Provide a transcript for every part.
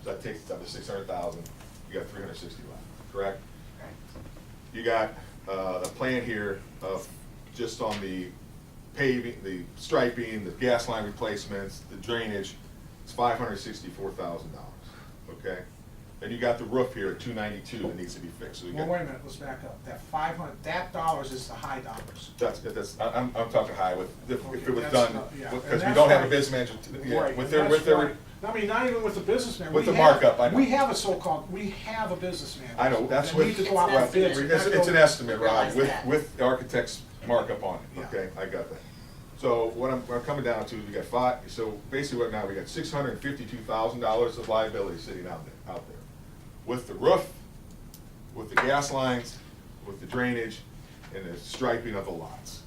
So that takes it up to 600,000. You got 360 left, correct? Correct. You got the plan here of just on the paving, the striping, the gas line replacements, the drainage. It's $564,000. Okay. Then you got the roof here at 292 that needs to be fixed. So you Well, got, wait a minute, let's back up. That 500, that dollars is the high dollars. I'm talking high with if Okay, it was that's done not- yeah, because and we that's don't have a right. business manager. Yeah, Right, with and their that's right. I mean, not even with the businessman. With We the have- markup, I know. We have a so-called, we have a businessman. I know, that's that what, need to go out well, for bids. it's an estimate, Rod, Realize with, that. with the architect's markup on it, Yeah. okay, I got that. So what I'm coming down to, we got so basically right now, we got $652,000 of liability sitting out there. With the roof, with the gas lines, with the drainage, and the striping of the lots,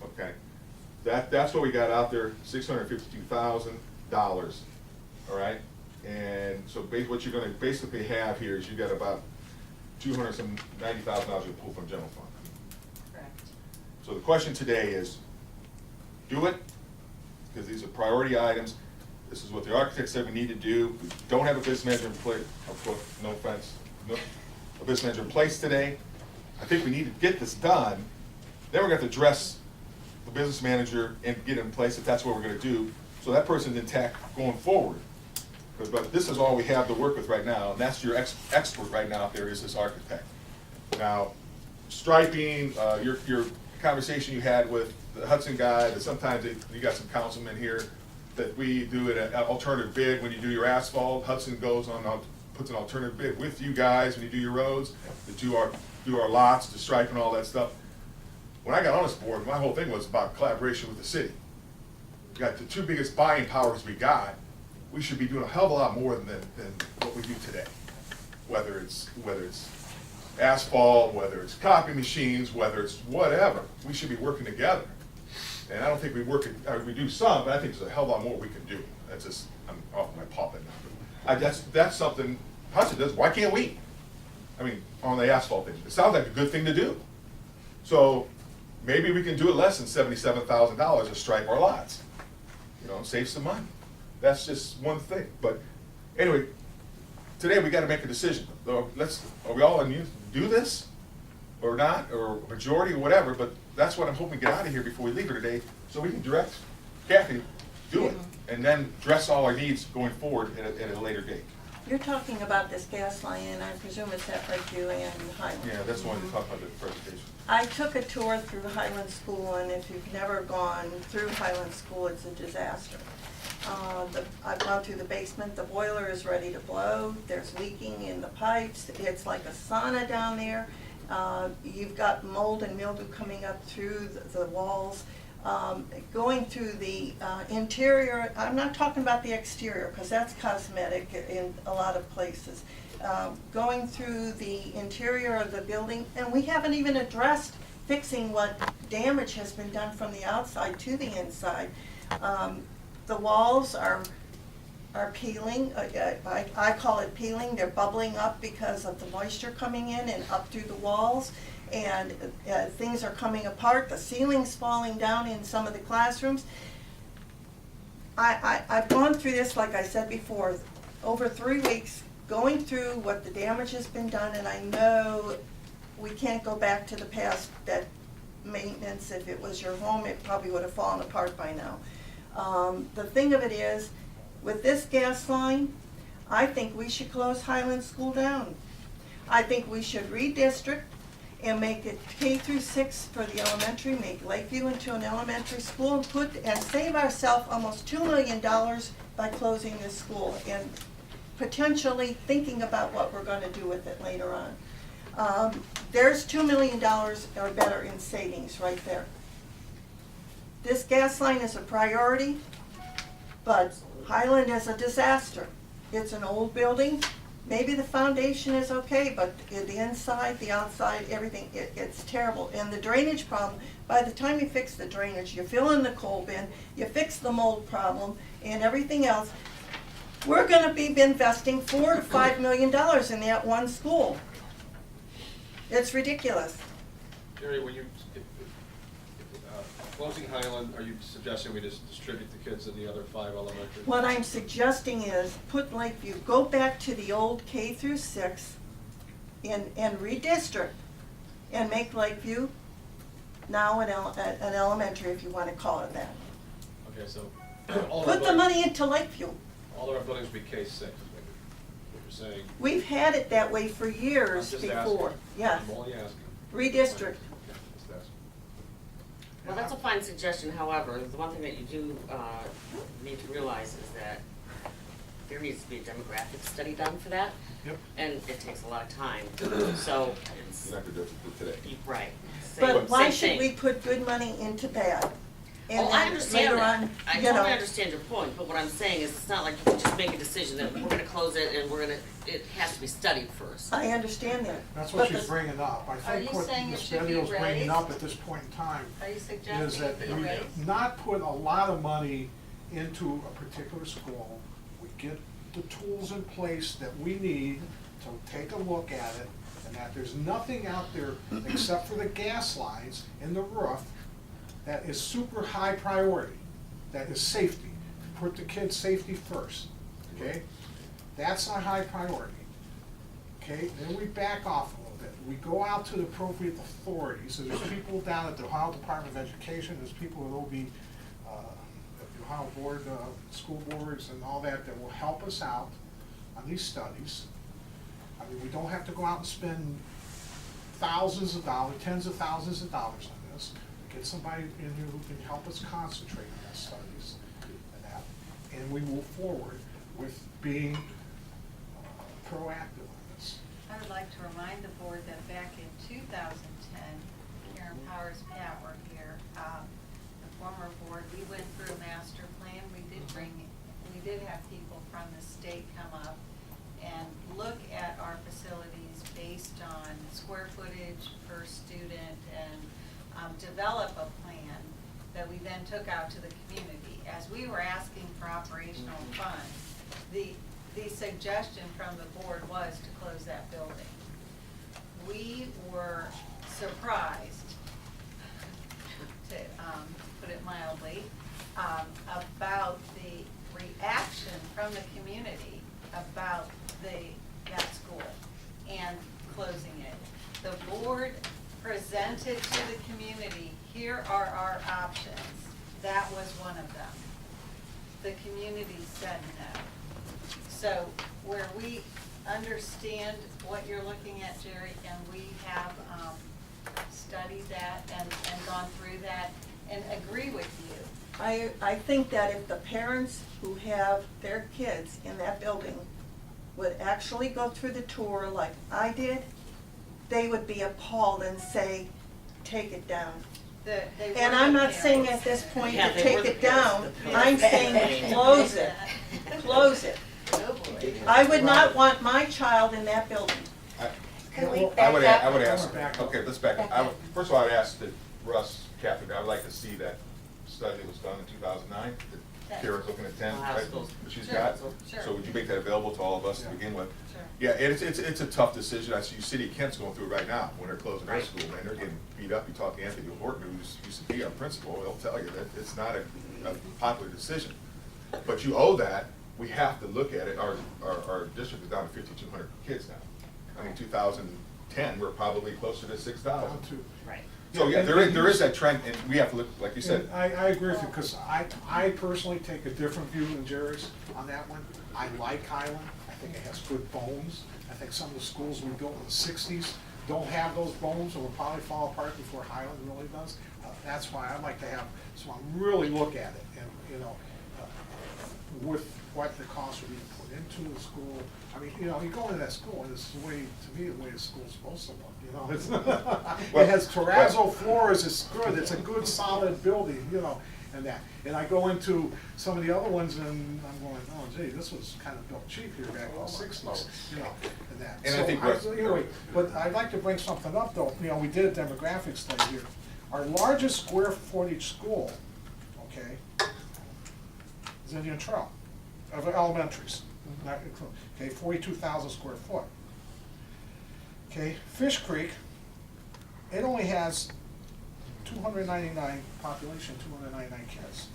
okay? That's what we got out there, $652,000, all right? And so what you're gonna basically have here is you got about $290,000 you pull from general fund. Correct. So the question today is, do it, because these are priority items. This is what the architect said we need to do. We don't have a business manager in place, no offense, a business manager in place today. I think we need to get this done. Then we're gonna have to address the business manager and get in place if that's what we're gonna do. So that person's intact going forward. But this is all we have to work with right now, and that's your expert right now out there is this architect. Now, striping, your conversation you had with the Hudson guy, that sometimes you got some councilmen here, that we do an alternative bid when you do your asphalt. Hudson goes on, puts an alternative bid with you guys when you do your roads, to do our lots, to stripe and all that stuff. When I got on this board, my whole thing was about collaboration with the city. We got the two biggest buying powers we got. We should be doing a hell of a lot more than what we do today. Whether it's asphalt, whether it's copy machines, whether it's whatever, we should be working together. And I don't think we do some, but I think there's a hell of a lot more we can do. That's just, I'm off my pulpit now. That's something Hudson does, why can't we? I mean, on the asphalt thing, it sounds like a good thing to do. So maybe we can do it less than $77,000 to stripe our lots. You know, save some money. That's just one thing. But anyway, today we got to make a decision. Are we all in to do this or not, or majority or whatever? But that's what I'm hoping to get out of here before we leave here today, so we can direct Kathy, do it, and then address all our needs going forward at a later date. You're talking about this gas line, and I presume it's at Redview and Highland. Yeah, that's one to talk about the presentation. I took a tour through Highland School, and if you've never gone through Highland School, it's a disaster. I've gone through the basement, the boiler is ready to blow, there's leaking in the pipes, it's like a sauna down there. You've got mold and mildew coming up through the walls. Going through the interior, I'm not talking about the exterior, because that's cosmetic in a lot of places. Going through the interior of the building, and we haven't even addressed fixing what damage has been done from the outside to the inside. The walls are peeling. I call it peeling. They're bubbling up because of the moisture coming in and up through the walls, and things are coming apart. The ceiling's falling down in some of the classrooms. I've gone through this, like I said before, over 3 weeks, going through what the damage has been done, and I know we can't go back to the past. That maintenance, if it was your home, it probably would have fallen apart by now. The thing of it is, with this gas line, I think we should close Highland School down. I think we should redistrict and make it K through 6 for the elementary, make Lakeview into an elementary school, and save ourselves almost $2 million by closing this school and potentially thinking about what we're going to do with it later on. There's $2 million or better in savings right there. This gas line is a priority, but Highland is a disaster. It's an old building. Maybe the foundation is okay, but the inside, the outside, everything, it's terrible. And the drainage problem, by the time you fix the drainage, you fill in the coal bin, you fix the mold problem, and everything else, we're going to be investing $4 to $5 million in that one school. It's ridiculous. Jerry, when you, closing Highland, are you suggesting we just distribute the kids in the other 5 elementary? What I'm suggesting is put Lakeview, go back to the old K through 6 and redistrict and make Lakeview now an elementary, if you want to call it that. Okay, so all of Put the our money into Lakeview. all of our buildings will be K-6, is what you're saying. We've had it that way for years I'm just before. asking. Yes, I'm only asking. redistrict. Okay, just asking. Well, that's a fine suggestion, however, the one thing that you do need to realize is that there needs to be a demographic study done for that. Yep. And it takes a lot of time, so it's, You're not gonna do it today. right. But why Same should thing. we put good money into bad? And Oh, I then understand later that. on, I you totally know, understand your point, but what I'm saying is it's not like you can just make a decision that we're gonna close it and it has to be studied first. I understand that. That's what But she's the- bringing up. I Are think you what saying it Ms. should be Bedio's bringing raised? up at this point in time Are you is suggesting that it be we raised? not put a lot of money into a particular school. We get the tools in place that we need to take a look at it, and that there's nothing out there except for the gas lines in the roof that is super high priority, that is safety. Put the kids' safety first, okay? That's our high priority. Okay, then we back off a little bit. We go out to the appropriate authorities. So there's people down at the Ohio Department of Education, there's people at OB, the Ohio Board, school boards and all that, that will help us out on these studies. I mean, we don't have to go out and spend thousands of dollars, tens of thousands of dollars on this. Get somebody in here who can help us concentrate on those studies and that. And we move forward with being proactive on this. I would like to remind the board that back in 2010, Karen Powers, Pat were here, the former board, we went through a master plan. We did have people from the state come up and look at our facilities based on square footage per student and develop a plan that we then took out to the community. As we were asking for operational funds, the suggestion from the board was to close that building. We were surprised, to put it mildly, about the reaction from the community about that school and closing it. The board presented to the community, here are our options. That was one of them. The community said no. So where we understand what you're looking at, Jerry, and we have studied that and gone through that and agree with you. I think that if the parents who have their kids in that building would actually go through the tour like I did, they would be appalled and say, take it down. They were And I'm the not saying parents. at this point Yeah, to they were take the it down, parents. I'm saying close it, close it. Oh, boy. I would not want my child in that building. Can we I back would, up? I would ask, Back up. okay, let's back up. First of all, I'd ask that Russ, Catherine, I would like to see that study that was done in 2009, that Kara's looking at 10, Ohio right? Schools. That she's Sure, got. sure. So would you make that available to all of us to Yeah. begin with? Sure. Yeah, it's a tough decision. I see City of Kent's going through it right now when they're closing their Right. school, man. They're getting beat up. You talk to Anthony Horton, who used to be our principal, he'll tell you that it's not a popular decision. But you owe that. We have to look at it. Our district is down to 5,200 kids now. I mean, 2010, we're probably closer to 6,000. Down to- Right. So, yeah, there is that trend, and we have to look, like you said. And I agree with you, because I personally take a different view than Jerry's on that one. I like Highland, I think it has good bones. I think some of the schools we built in the 60s don't have those bones, and will probably fall apart before Highland really does. That's why I like to have someone really look at it, and, you know, with what the cost would be to put into the school. I mean, you know, you go into that school, and it's the way, to me, the way the school's supposed to look, you know? It's It has terrazzo floors, it's good, it's a good solid building, you know, and that. And I go into some of the other ones, and I'm going, oh gee, this was kind of built cheap here back in the 60s, you know, and that. And I think what- Anyway, but I'd like to bring something up, though, you know, we did a demographic study here. Our largest square footage school, okay, is Indian Trail, of elementaries, not including, okay, 42,000 square foot. Okay, Fish Creek, it only has 299 population, 299 kids.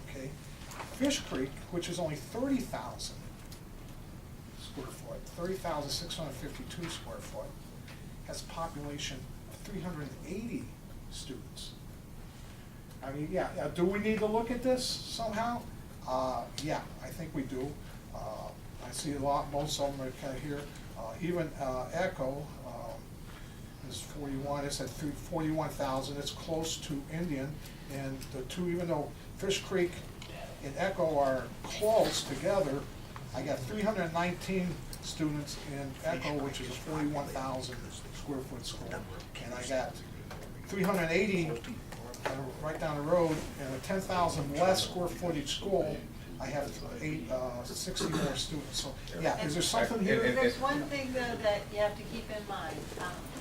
Okay? Fish Creek, which is only 30,000 square foot, 30,652 square foot, has a population of 380 students. I mean, yeah, do we need to look at this somehow? Yeah, I think we do. I see a lot, most of them are kind of here. Even Echo is 41, it's at 41,000, it's close to Indian. And the two, even though Fish Creek and Echo are close together, I got 319 students in Echo, which is a 41,000 square foot school. And I got 380 right down the road, in a 10,000 less square footage school, I have 60 more students. So, yeah, is there something here? There's one thing though that you have to keep in mind.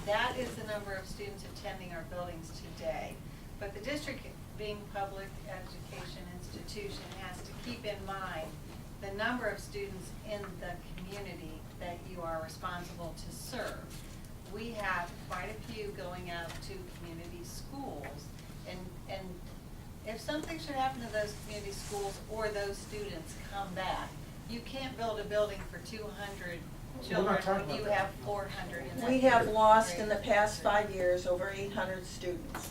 That is the number of students attending our buildings today. But the district, being public education institution, has to keep in mind the number of students in the community that you are responsible to serve. We have quite a few going out to community schools, and if something should happen to those community schools or those students come back, you can't build a building for 200 children talking when you about that. have 400 in that. We have grade. lost in the past 5 years over 800 students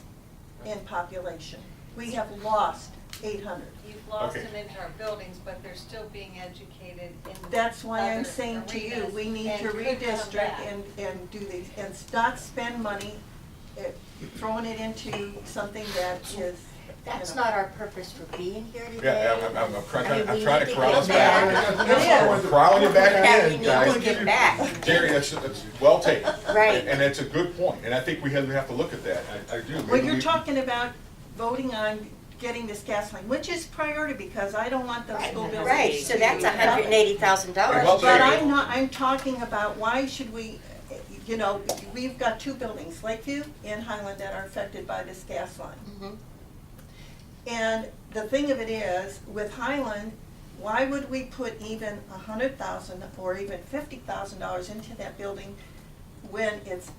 in population. We have lost 800. You've lost Okay. them into our buildings, but they're still being educated in That's why I'm other saying to you, arenas we need and to could come redistrict back. and do these, and not spend money throwing it into something that is, That's you know. not our purpose for being here today. Yeah, I'm I mean, trying we to need to corral get us back. back. It is. Corralling you back Yeah, we again, need guys. to get back. Jerry, that's well taken. Right. And it's a good point, and I think we have to look at that, I do. Well, Maybe you're we- talking about voting on getting this gas line, which is priority, because I don't want those school buildings. Right, so that's $180,000. Well But taken. I'm talking about, why should we, you know, we've got two buildings, Lakeview and Highland, that are affected by this gas line. Mhm. And the thing of it is, with Highland, why would we put even $100,000 or even $50,000 into that building when it's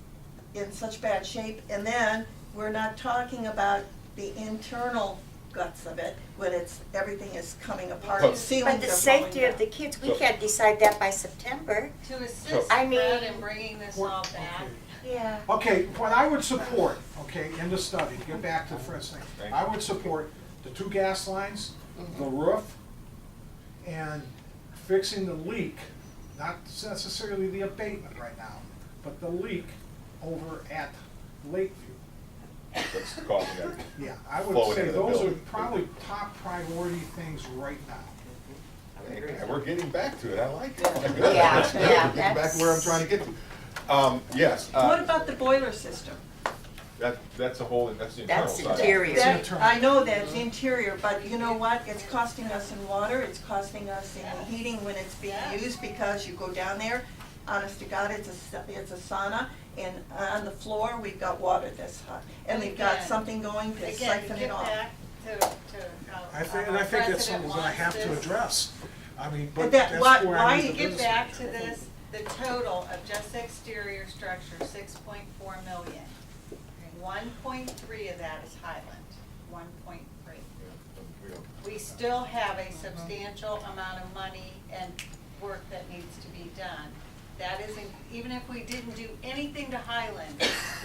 in such bad shape? And then we're not talking about the internal guts of it, when everything is coming apart, But- ceilings But the are safety falling of the down. kids, we So- can't decide that by September. To assist I mean- Fred in bringing this all back, Yeah. Okay, what I would support, okay, in the study, to get back to Fred's thing, Thank I you. would support the two gas lines, the roof, and fixing the leak, not necessarily the abatement right now, but the leak over at Lakeview. That's causing that. Yeah, I Flow would say into the those are building. probably top priority things right now. And we're getting back to it, I like it. Good. Yeah, That's good. yeah, We're getting back to where I'm trying to get to. Yes. What about the boiler system? That's the internal That's side. interior. That, I know that's interior, but you know what, it's costing us in water, it's costing us in the heating when it's being used, because you go down there, honest to God, it's a sauna, and on the floor, we've got water this hot, and they've got Again- something going to again, to siphon get it off. back to how I think, our that's president something that I wants have to this. address. I mean, but But that- that's why- where why I To need to get visit. back to this, the total of just the exterior structure, 6.4 million. 1.3 of that is Highland, 1.3. We still have a substantial amount of money and work that needs to be done. That isn't, even if we didn't do anything to Highland,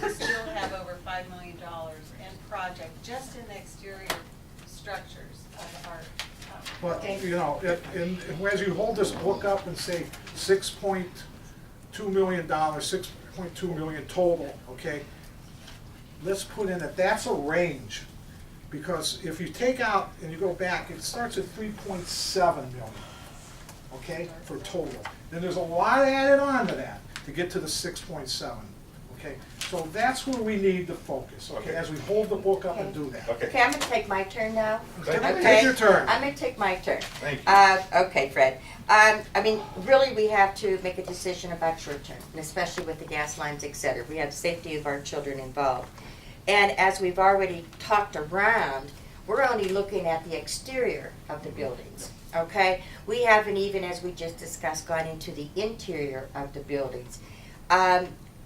we still have over $5 million in project, just in the exterior structures of our. But, you know, and as you hold this book up and say $6.2 million, 6.2 million total, okay? Let's put in that's a range, because if you take out and you go back, it starts at 3.7 million, okay, for total. Then there's a lot added on to that to get to the 6.7, okay? So that's where we need to focus, okay, Okay. as we hold the book up and do that. Okay. Okay, I'm gonna take my turn now. Thank you. Take Okay. your turn. I'm gonna take my turn. Thank you. Okay, Fred. I mean, really, we have to make a decision about short term, and especially with the gas lines, et cetera. We have safety of our children involved. And as we've already talked around, we're only looking at the exterior of the buildings, okay? We haven't even, as we just discussed, gone into the interior of the buildings.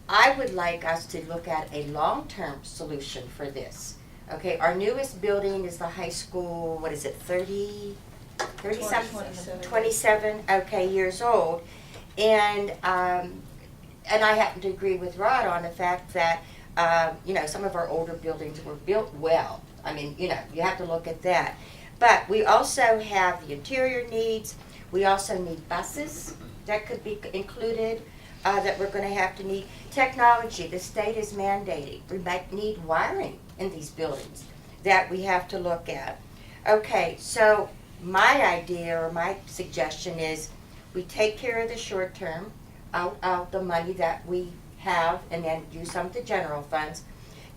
I would like us to look at a long-term solution for this. Okay, our newest building is the high school, what is it, 30 something? 27. 27, okay, years old. And I happen to agree with Rod on the fact that, some of our older buildings were built well. I mean, you have to look at that. But we also have the interior needs. We also need buses that could be included, that we're going to have to need. Technology, the state is mandating. We might need wiring in these buildings that we have to look at. Okay, so my idea or my suggestion is we take care of the short term out of the money that we have and then use some of the general funds.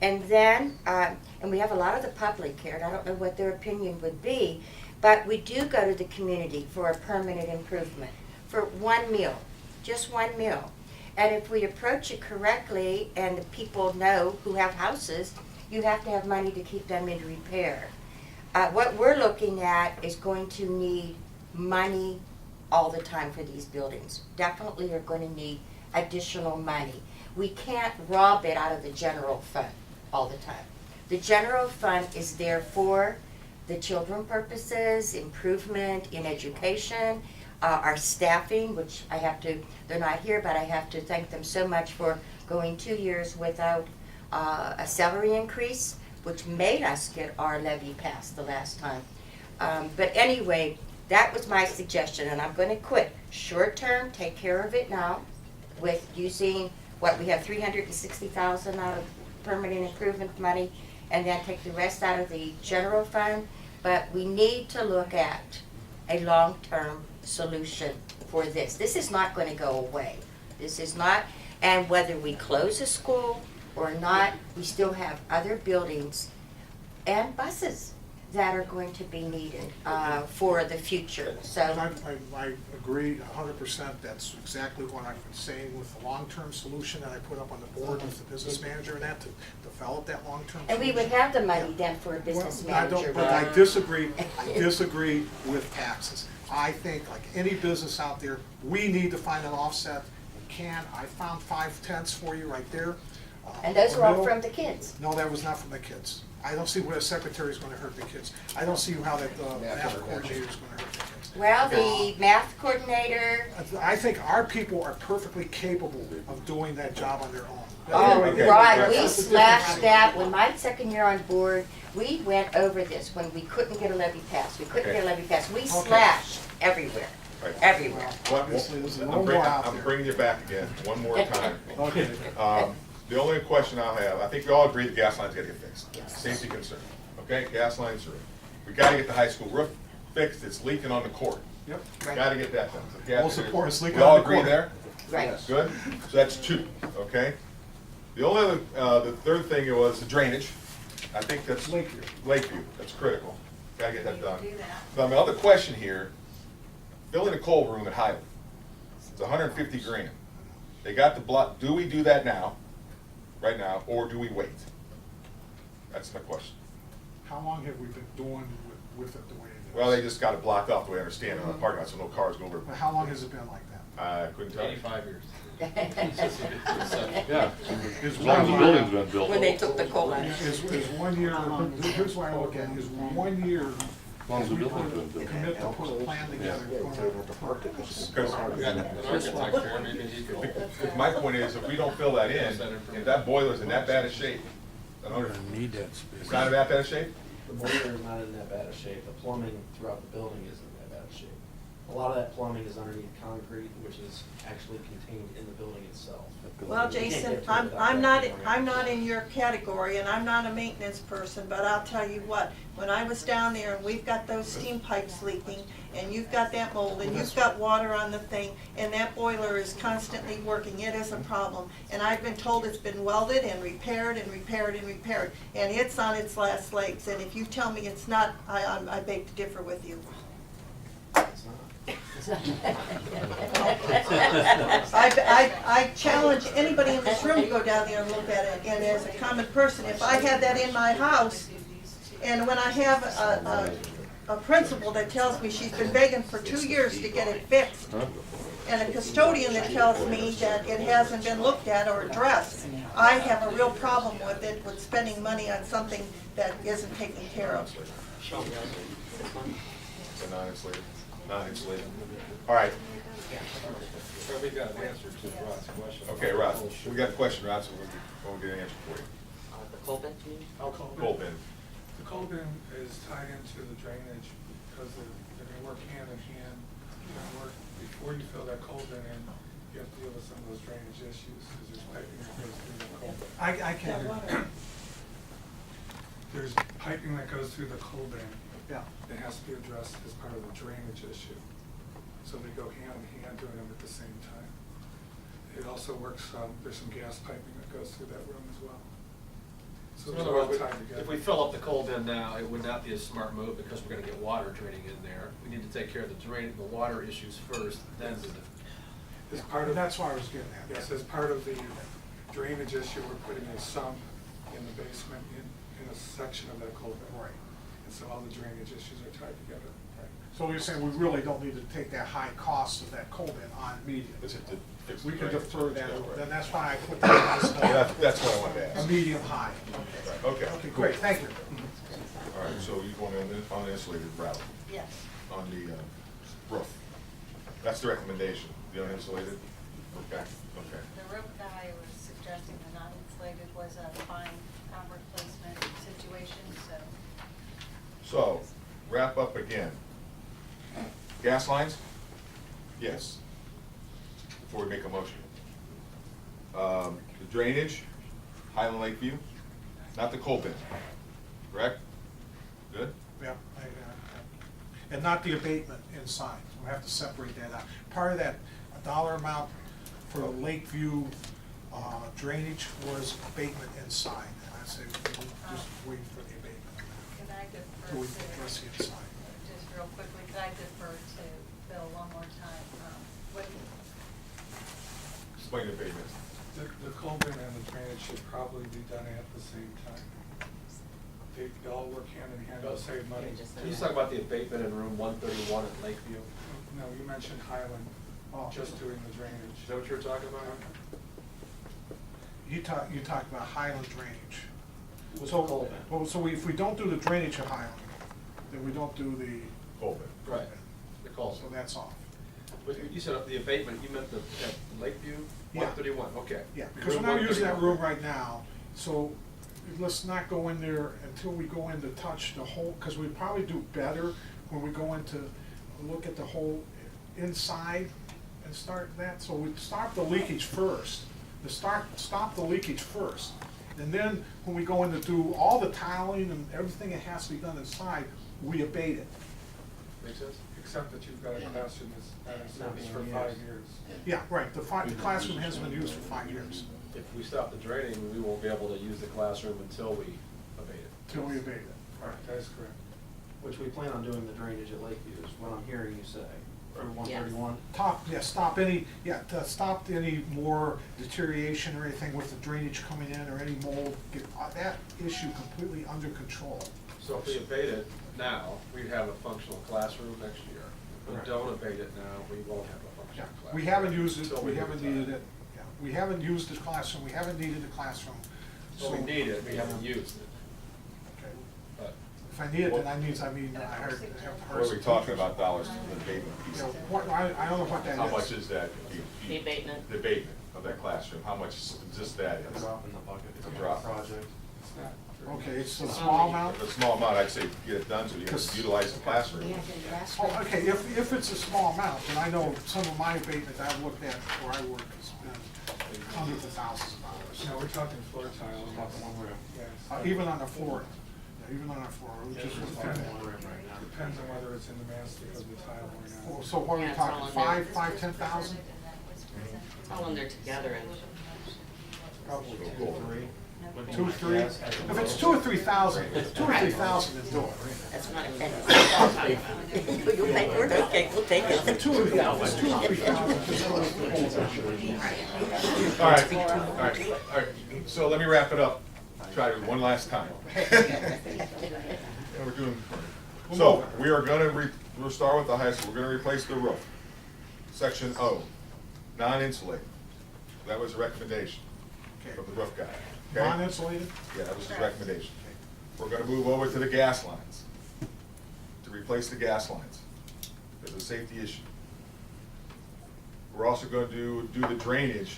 And then, and we have a lot of the public here, and I don't know what their opinion would be, but we do go to the community for a permanent improvement, for one meal, just one meal. And if we approach it correctly and the people know who have houses, you have to have money to keep them in repair. What we're looking at is going to need money all the time for these buildings. Definitely are going to need additional money. We can't rob it out of the general fund all the time. The general fund is there for the children purposes, improvement in education, our staffing, which they're not here, but I have to thank them so much for going 2 years without a salary increase, which made us get our levy passed the last time. But anyway, that was my suggestion, and I'm going to quit. Short term, take care of it now with using we have $360,000 out of permanent improvement money, and then take the rest out of the general fund. But we need to look at a long-term solution for this. This is not going to go away. This is not, and whether we close a school or not, we still have other buildings and buses that are going to be needed for the future. So I agree 100%. That's exactly what I've been saying with the long-term solution that I put up on the board with the business manager and that, to develop that long-term solution. and we would have the money then for a business Well, manager. But I disagree with taxes. I think, like any business out there, we need to find an offset. We can. I found 5/10 for you right there. And those are all Middle- from the kids. No, that was not from the kids. I don't see where a secretary is going to hurt the kids. I don't see how that math coordinator is going to hurt the kids. Well, the math coordinator, I think our people are perfectly capable of doing that job on their own. Okay. Rod, we slashed that, when my second year on board, we went over this when we couldn't get a levy passed. We couldn't get a levy passed. We slashed everywhere, Right. everywhere. Obviously, there's a little more out I'm there. bringing you back again, one more time. Okay. The only question I'll have, I think we all agree the gas line's gotta get fixed. Yes. Safety concern, okay? Gas lines are, we gotta get the high school roof fixed, it's leaking on the court. Yep. Gotta get that done. So gas- Full support, it's leaking We all on the agree court. there? Right. Good? So that's 2, okay? The only other, the third thing was the drainage. I think that's Lakeview. Lakeview, that's critical. Gotta get that We done. do that. Now, my other question here, filling a coal room at Highland, it's 150 grand. They got the block, do we do that now, right now, or do we wait? That's my question. How long have we been doing with it the way it is? Well, they just got it blocked off, the way I understand it, on the parking lot, so no cars go over. Well, how long has it been like that? I couldn't tell you. 85 years. Yeah, Is as long as the one building's year, been built. When they took the coal out. is 1 year, here's what I look at, is 1 year. As long as the we building's been built. Commit to put a plan together. Because An architect here, maybe he could. Because my point is, if we don't fill that in, if that boiler's in that bad a shape, Need that space. it's not in that bad a shape? The boiler is not in that bad of shape. The plumbing throughout the building isn't in that bad of shape. A lot of that plumbing is underneath concrete, which is actually contained in the building itself. Well, Jason, I'm not in your category, and I'm not a maintenance person, but I'll tell you what, when I was down there and we've got those steam pipes leaking, and you've got that mold, and you've got water on the thing, and that boiler is constantly working, it is a problem. And I've been told it's been welded and repaired and repaired and repaired, and it's on its last legs, and if you tell me it's not, I beg to differ with you. It's not. I challenge anybody in this room to go down there and look at it, and as a common person, if I had that in my house, and when I have a principal that tells me she's been begging for 2 years to get it fixed, and a custodian that tells me that it hasn't been looked at or addressed. I have a real problem with it, with spending money on something that isn't taken care of. Show me this one. The non-insulated, non-insulated. All right, So we got an answer to Rod's question. okay, Rod, we got a question, Rod, so we'll get an answer for you. The coal bin, you mean? Coal bin. The coal bin is tied into the drainage because they're gonna work hand in hand. They're gonna work, before you fill that coal bin in, you have to deal with some of those drainage issues, because there's piping that goes through the coal bin. I can't. There's piping that goes through the coal bin Yeah. that has to be addressed as part of the drainage issue. So they go hand in hand doing them at the same time. It also works, there's some gas piping that goes through that room as well. So So in those other are all words, tied together. if we fill up the coal bin now, it would not be a smart move because we're gonna get water draining in there. We need to take care of the water issues first, then do the. As part of. That's what I was getting at. Yes, as part of the drainage issue, we're putting a sump in the basement in a section of that coal bin. Right. And so all the drainage issues are tied together. So you're saying we really don't need to take that high cost of that coal bin on medium? This is to fix the We can drainage. defer that, Yeah, right. then that's why I put that as Yeah, that's what I wanted to a ask. medium high. Okay. Okay, great, thank you. All right, so you're going on the insulated route, Yes. on the roof. That's the recommendation, the uninsulated? Okay, okay. The roof guy was suggesting the non-insulated was a fine replacement situation, so. So, wrap up again. Gas lines? Yes. Before we make a motion. The drainage, Highland Lakeview, not the coal bin, correct? Good? Yeah, and not the abatement inside, we have to separate that out. Part of that dollar amount for the Lakeview drainage was abatement inside, and I say, we'll just wait for the abatement. Can I defer Do we to, address the inside? just real quickly, could I defer to Bill one more time? What, Explain the abatement. The coal bin and the drainage should probably be done at the same time. They all work hand in hand to save money. Can you talk about the abatement in room 131 at Lakeview? No, you mentioned Highland, Oh. just doing the drainage. Is that what you were talking about? You talked about Highland drainage. What's So, the coal bin? well, so if we don't do the drainage at Highland, then we don't do the Coal bin. Right, the coal. So that's off. But you said the abatement, you meant at Lakeview? Yeah. 131, okay. Yeah, because we're Room not using that 131. room right now, so let's not go in there until we go in to touch the whole, because we probably do better when we go in to look at the whole inside and start that, so we stop the leakage first, stop the leakage first. And then when we go in to do all the tiling and everything that has to be done inside, we abate it. Make sense? Except that you've got a classroom that's not in service being for used. 5 years. Yeah, right, the classroom hasn't been used for 5 years, If we stop the draining, we won't be able to use the classroom until we abate it. till we abate it. That is correct. Which we plan on doing the drainage at Lakeview, is what I'm hearing you say, for 131. Stop any more deterioration or anything with the drainage coming in or any mold, get that issue completely under control. So if we abate it now, we'd have a functional classroom next year. If we Correct. don't abate it now, we won't have a Yeah, functional classroom. we haven't used it, until we do haven't the needed time. it, yeah, we haven't used the classroom, we haven't needed the classroom. So we need it, we haven't used it, Okay. but. If I need it, then I heard, I have heard. What are we talking about dollars for the abatement piece? You know, I don't know what that is. How much is that? The abatement. The abatement of that classroom, how much is just that A is? drop in the bucket. It's a drop. Project. It's not. Okay, it's a small amount? If it's a small amount, I'd say get it done so you can Because- utilize the classroom. Oh, okay, if it's a small amount, then I know some of my abatement I've looked at where I work has been hundreds of thousands of dollars. No, we're talking floor tile. About the one room. Yes. Even on the floor, yeah, even on our floor, we just. Depends One room right now. depends on whether it's in the mastic of the tile or not. So what are we Yeah, it's all talking, in there. 10,000? It's all in there together and. Probably 2 or 3. 2, 3? If it's 2 or 3,000, 2 or 3,000 is doing. That's not offensive. You'll take it, okay, we'll take it. 2 or 3,000. All right, all right, all right, so let me wrap it up, try it one last time. And we're doing, so, we are gonna we'll start with the high school, we're gonna replace the roof. Section O, non-insulated. That was a recommendation Okay. from the roof guy, okay? Non-insulated? Yeah, that was his recommendation. We're gonna move over to the gas lines, to replace the gas lines. There's a safety issue. We're also gonna do the drainage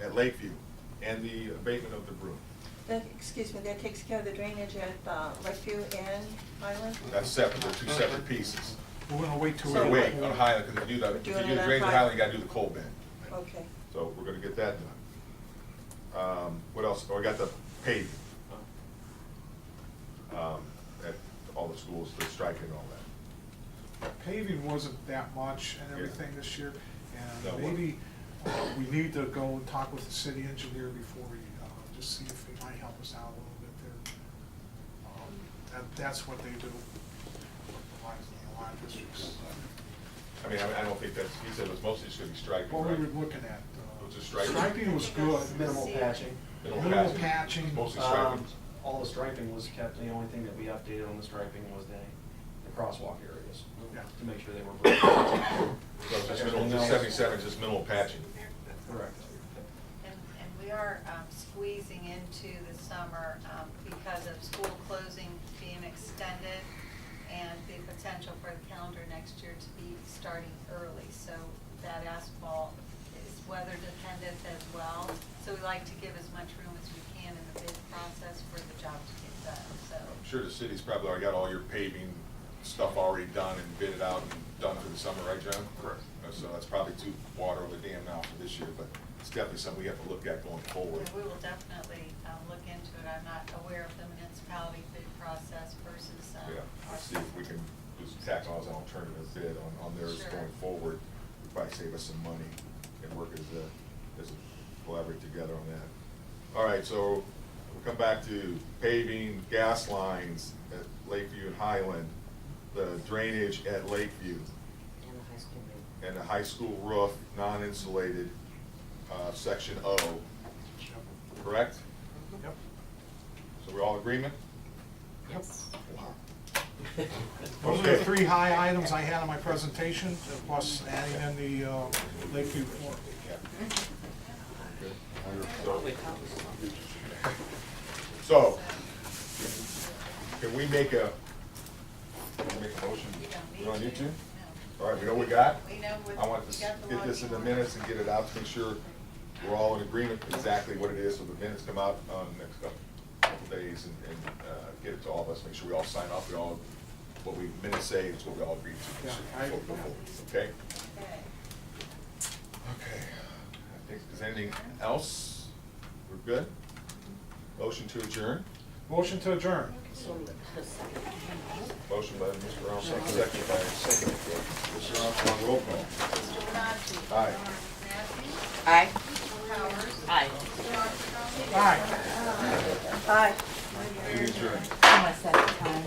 at Lakeview and the abatement of the broom. That, excuse me, that takes care of the drainage at Lakeview and Highland? That's separate, they're two separate pieces. We're gonna wait till. We're gonna we- wait on Highland, because if you do the, if you Doing do it the on drainage at Highland. Highland, you gotta do the coal bin. Okay. So we're gonna get that done. What else? Oh, I got the paving. At all the schools, the striping and all that. Paving wasn't that much and Yeah. everything this year, No, and maybe we need to go and talk with the city engineer before we, just see if he might help us out a little bit there. That's what they do, a lot of districts. I mean, I don't think that's, he said it was mostly just gonna be striping, What we right? were looking at, It was just striping. striping was good. Minimal patching. Minimal patching. Mostly striping. All the striping was kept, the only thing that we updated on the striping was the crosswalk areas, Yeah. to make sure they were. So it's just minimal, just 77, just minimal patching. Correct. And we are squeezing into the summer because of school closing being extended and the potential for the calendar next year to be starting early. So that asphalt is weather dependent as well. So we like to give as much room as we can in the bid process for the job to get done, so. I'm sure the city's probably already got all your paving stuff already done and bidded out and done for the summer, right, John? Correct. So that's probably too water over the dam now for this year, but it's definitely something we have to look at going forward. Yeah, we will definitely look into it. I'm not aware of the municipality bid process versus. Yeah, our let's see if we can just tack on as an alternative bid on theirs Sure. going forward. Would probably save us some money and work as a collaborate together on that. All right, so we'll come back to paving, gas lines at Lakeview and Highland, the drainage at Lakeview, And the high school roof. and the high school roof, non-insulated, section O, correct? Yep. So we all in agreement? Yes. Those are the Okay. three high items I had in my presentation, plus adding in the Lakeview floor. So, can we make a motion? You don't You don't need need to? No. All right, we know what we got? We know what. I want we to got the get law this in the you minutes want. and get it out to make sure we're all in agreement exactly what it is, so the minutes come out on the next couple days and get it to all of us, make sure we all sign off, we all, what we minutes say is what we all agree to. Yeah, I- Okay? Okay. Okay. I think, is anything else? We're good? Motion to adjourn? Motion to adjourn. Motion by Mr. Armstrong, second by Mr. Armstrong, roll call. Mr. Bonacci. Aye. Mrs. Matthews. Aye. Mr. Powers. Aye. Mr. Armstrong. Aye. Aye. Meeting adjourned. Unless that's time.